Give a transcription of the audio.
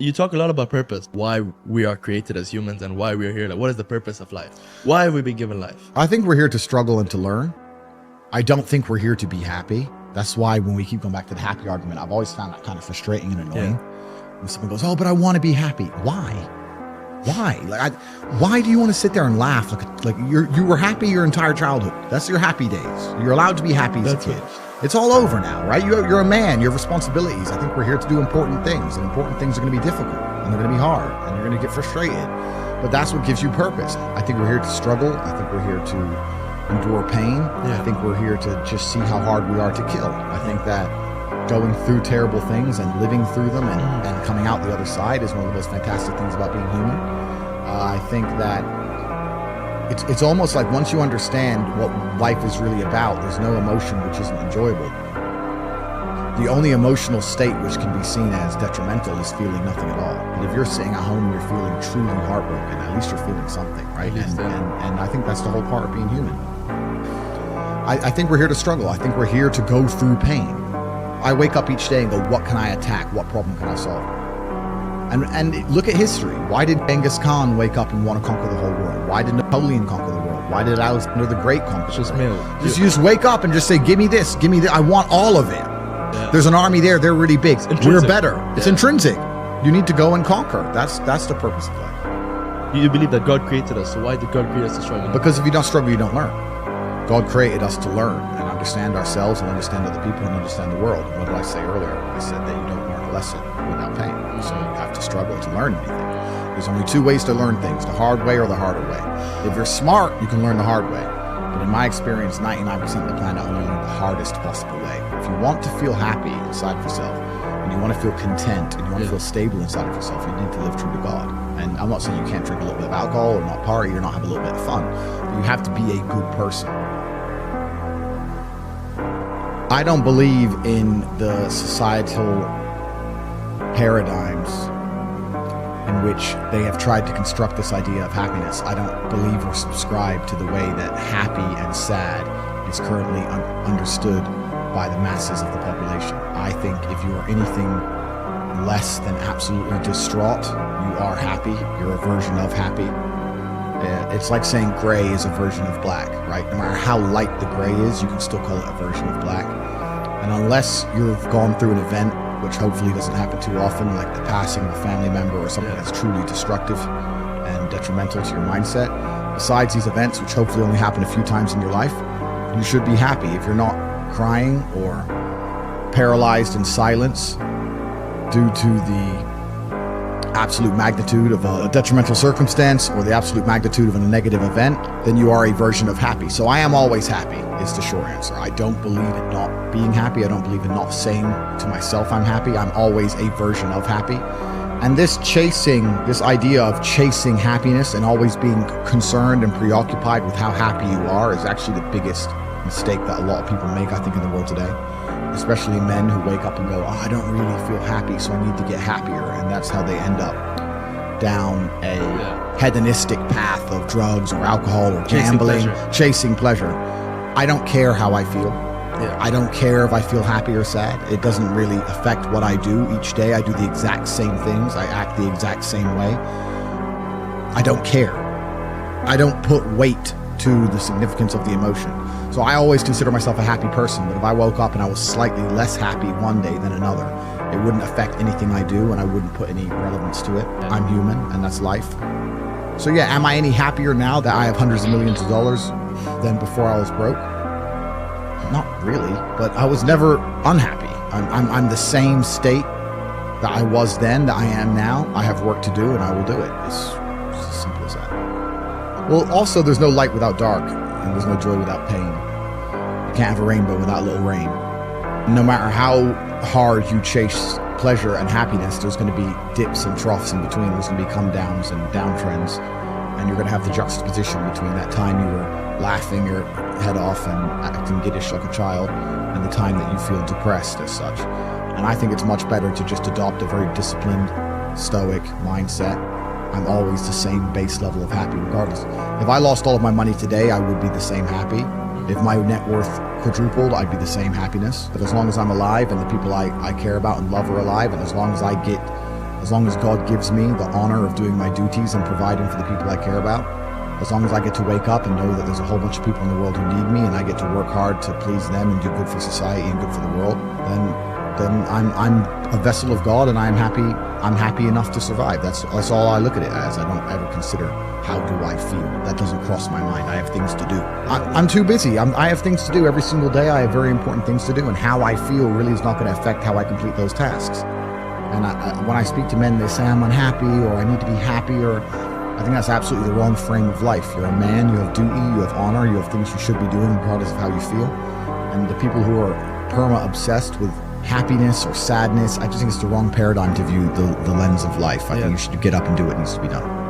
You talk a lot about purpose, why we are created as humans and why we're here. Like, what is the purpose of life? Why have we been given life? I think we're here to struggle and to learn. I don't think we're here to be happy. That's why when we keep going back to the happy argument, I've always found that kind of frustrating and annoying. When someone goes, oh, but I want to be happy. Why? Like, why do you want to sit there and laugh? Like you were happy your entire childhood. That's your happy days. You're allowed to be happy as a kid. It's all over now, right? You're a man. You have responsibilities. I think we're here to do important things, and important things are going to be difficult, and they're going to be hard, and you're going to get frustrated. But that's what gives you purpose. I think we're here to struggle. I think we're here to endure pain. I think we're here to just see how hard we are to kill. I think that going through terrible things and living through them and coming out the other side is one of the most fantastic things about being human. I think that it's almost like once you understand what life is really about, there's no emotion which isn't enjoyable. The only emotional state which can be seen as detrimental is feeling nothing at all. But if you're sitting at home and you're feeling truly heartbroken, at least you're feeling something, right? And I think that's the whole part of being human. I think we're here to struggle. I think we're here to go through pain. I wake up each day and go, what can I attack? What problem can I solve? And look at history. Why did Genghis Khan wake up and want to conquer the whole world? Why did Napoleon conquer the world? Why did Alexander the Great conquer the world? Just wake up and just say, give me this, give me that. I want all of it. Yeah. There's an army there. They're really big. We're better. It's intrinsic. You need to go and conquer. That's the purpose of life. You believe that God created us. So why did God create us to struggle? Because if you don't struggle, you don't learn. God created us to learn and understand ourselves and understand other people and understand the world. And what did I say earlier? I said that you don't learn a lesson without pain. So you have to struggle to learn anything. There's only two ways to learn things, the hard way or the harder way. If you're smart, you can learn the hard way. But in my experience, 99% of the planet only learn the hardest possible way. If you want to feel happy inside of yourself, and you want to feel content, and you want to feel stable inside of yourself, you need to live true to God. And I'm not saying you can't drink a little bit of alcohol or not party or not have a little bit of fun, but you have to be a good person. I don't believe in the societal paradigms in which they have tried to construct this idea of happiness. I don't believe or subscribe to the way that happy and sad is currently understood by the masses of the population. I think if you are anything less than absolutely distraught, you are happy. You're a version of happy. It's like saying gray is a version of black, right? No matter how light the gray is, you can still call it a version of black. And unless you've gone through an event, which hopefully doesn't happen too often, like the passing of a family member or something that's truly destructive and detrimental to your mindset, besides these events, which hopefully only happen a few times in your life, you should be happy. If you're not crying or paralyzed in silence due to the absolute magnitude of a detrimental circumstance or the absolute magnitude of a negative event, then you are a version of happy. So I am always happy is the short answer. I don't believe in not being happy. I don't believe in not saying to myself I'm happy. I'm always a version of happy. And this idea of chasing happiness and always being concerned and preoccupied with how happy you are is actually the biggest mistake that a lot of people make, I think, in the world today. Especially men who wake up and go, oh, I don't really feel happy, so I need to get happier. And that's how they end up down a hedonistic path of drugs or alcohol or gambling, chasing pleasure. I don't care how I feel. I don't care if I feel happy or sad. It doesn't really affect what I do each day. I do the exact same things. I act the exact same way. I don't care. I don't put weight to the significance of the emotion. So I always consider myself a happy person, but if I woke up and I was slightly less happy one day than another, it wouldn't affect anything I do and I wouldn't put any relevance to it. I'm human and that's life. So yeah, am I any happier now that I have hundreds of millions of dollars than before I was broke? Not really, but I was never unhappy. I'm the same state that I was then, that I am now. I have work to do and I will do it. It's as simple as that. Well, also there's no light without dark. And there's no joy without pain. You can't have a rainbow without a little rain. No matter how hard you chase pleasure and happiness, there's going to be dips and troughs in between. There's going to be come downs and downtrends. And you're going to have the juxtaposition between that time you were laughing your head off and acting giddish like a child and the time that you feel depressed as such. And I think it's much better to just adopt a very disciplined, stoic mindset. I'm always the same base level of happy regardless. If I lost all of my money today, I would be the same happy. If my net worth quadrupled, I'd be the same happiness. But as long as I'm alive and the people I care about and love are alive, and as long as I get as long as God gives me the honor of doing my duties and providing for the people I care about, as long as I get to wake up and know that there's a whole bunch of people in the world who need me and I get to work hard to please them and do good for society and good for the world, then I'm a vessel of God, and I'm happy enough to survive. That's all I look at it as. I don't ever consider how do I feel. That doesn't cross my mind. I have things to do. I'm too busy. I have things to do every single day. I have very important things to do, and how I feel really is not going to affect how I complete those tasks. And when I speak to men, they say I'm unhappy or I need to be happier. I think that's absolutely the wrong frame of life. You're a man, you have duty, you have honor, you have things you should be doing regardless of how you feel. And the people who are perma-obsessed with happiness or sadness, I just think it's the wrong paradigm to view the lens of life. I think you should get up and do what needs to be done.